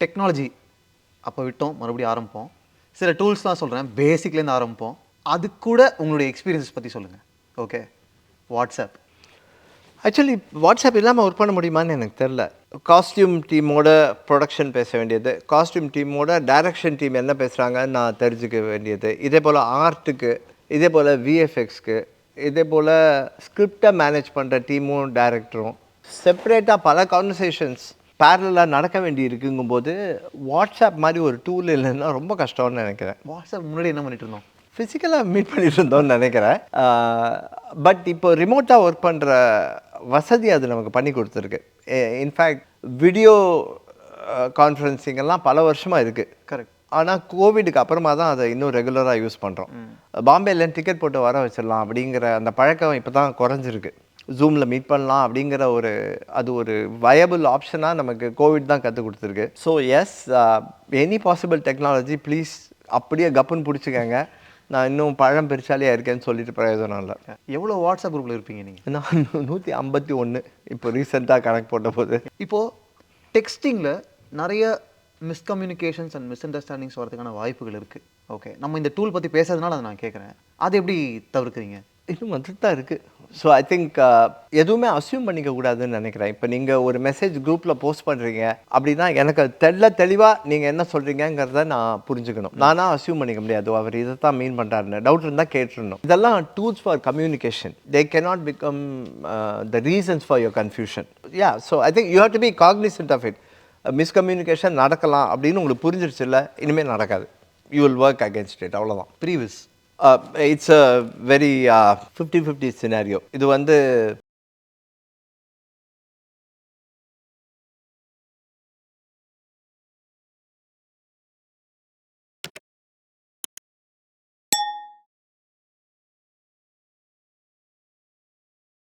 Technology அப்போ விட்டோம், மறுபடியும் ஆரம்பிப்போம். சில டூல்ஸ்லாம் சொல்கிறேன், பேசிக்லேருந்து ஆரம்பிப்போம். அது கூட உங்களுடைய எக்ஸ்பீரியன்ஸஸ் பற்றி சொல்லுங்கள். Okay, WhatsApp. ஆக்சுவலி வாட்ஸ்அப் இல்லாமல் ஒர்க் பண்ண முடியுமான்னு எனக்கு தெரில. காஸ்டியூம் டீமோட ப்ரொடக்ஷன் பேச வேண்டியது, காஸ்டியூம் டீமோட டைரக்ஷன் டீம் என்ன பேசுகிறாங்கன்னு நான் தெரிஞ்சுக்க வேண்டியது, இதே போல் ஆர்ட்டுக்கு, இதே போல் விஎஃப்எக்ஸ்க்கு, இதே போல் ஸ்கிரிப்டை மேனேஜ் பண்ணுற டீமும் டைரக்டரும் செப்பரேட்டாக பல கான்வர்சேஷன்ஸ் பேரலாக நடக்க வேண்டி இருக்குங்கும்போது வாட்ஸ்அப் மாதிரி ஒரு டூல் இல்லைன்னா ரொம்ப கஷ்டம்னு நினைக்கிறேன். வாட்ஸ்அப் முன்னாடி என்ன பண்ணிட்டு இருந்தோம்? ஃபிசிக்கலாக மீட் பண்ணிட்டு இருந்தோம்னு நினைக்கிறேன். பட் இப்போ ரிமோட்டாக ஒர்க் பண்ணுற வசதி அது நமக்கு பண்ணி கொடுத்துருக்கு. இன்ஃபேக்ட் வீடியோ கான்ஃபரன்சிங் எல்லாம் பல வருஷமாக இருக்குது. கரெக்ட். ஆனால் கோவிடுக்கு அப்புறமா தான் அதை இன்னும் ரெகுலராக யூஸ் பண்ணுறோம். பாம்பேல டிக்கெட் போட்டு வர வச்சிடலாம் அப்படிங்கிற அந்த பழக்கம் இப்போ தான் குறைஞ்சிருக்கு. ஜூமில் மீட் பண்ணலாம் அப்படிங்கிற அது ஒரு வயபிள் ஆப்ஷனாக நமக்கு கோவிட் தான் கற்றுக் கொடுத்துருக்கு. So yes, any possible technology please அப்படியே கப்புன்னு பிடிச்சிக்கங்க. நான் இன்னும் பழம் பெருசாலியாக இருக்கேன்னு சொல்லிட்டு பிரயோஜனம் இல்லை. எவ்வளோ வாட்ஸ்அப் குரூப்பில் இருப்பீங்க நீங்கள்? நான் 151 இப்போ ரீசெண்டாக கணக்கு போட்ட போது. இப்போது டெக்ஸ்டிங்கில் நிறைய மிஸ்கம்யூனிகேஷன்ஸ் அண்ட் மிஸ் அண்டர்ஸ்டாண்டிங்ஸ் வரதுக்கான வாய்ப்புகள் இருக்குது. ஓகே, நம்ம இந்த டூல் பற்றி பேசுறதுனால அதை நான் கேட்குறேன். அது எப்படி தவிர்க்கிறீங்க? இன்னும் வந்துட்டு தான் இருக்குது. ஸோ ஐ திங்க் எதுவுமே அஸ்யூம் பண்ணிக்க கூடாதுன்னு நினைக்கிறேன். இப்போ நீங்கள் ஒரு மெசேஜ் குரூப்பில் போஸ்ட் பண்ணுறீங்க அப்படின்னா எனக்கு தெளிவாக நீங்கள் என்ன சொல்கிறீங்கிறத நான் புரிஞ்சுக்கணும். நானாக அஸ்யூம் பண்ணிக்க முடியாது அவர் இதை தான் மீன் பண்ணுறாருன்னு. டவுட் இருந்தால் கேட்டுருணும். இதெல்லாம் tools for communication. They cannot become the reasons for your confusion. Yeah, so I think you have to be cognizant of it. Miscommunication நடக்கலாம் அப்படின்னு உங்களுக்கு புரிஞ்சிருச்சு இல்லை, இனிமேல் நடக்காது. You will work against it, அவ்வளோதான். Previous it's a very 50-50 scenario. இது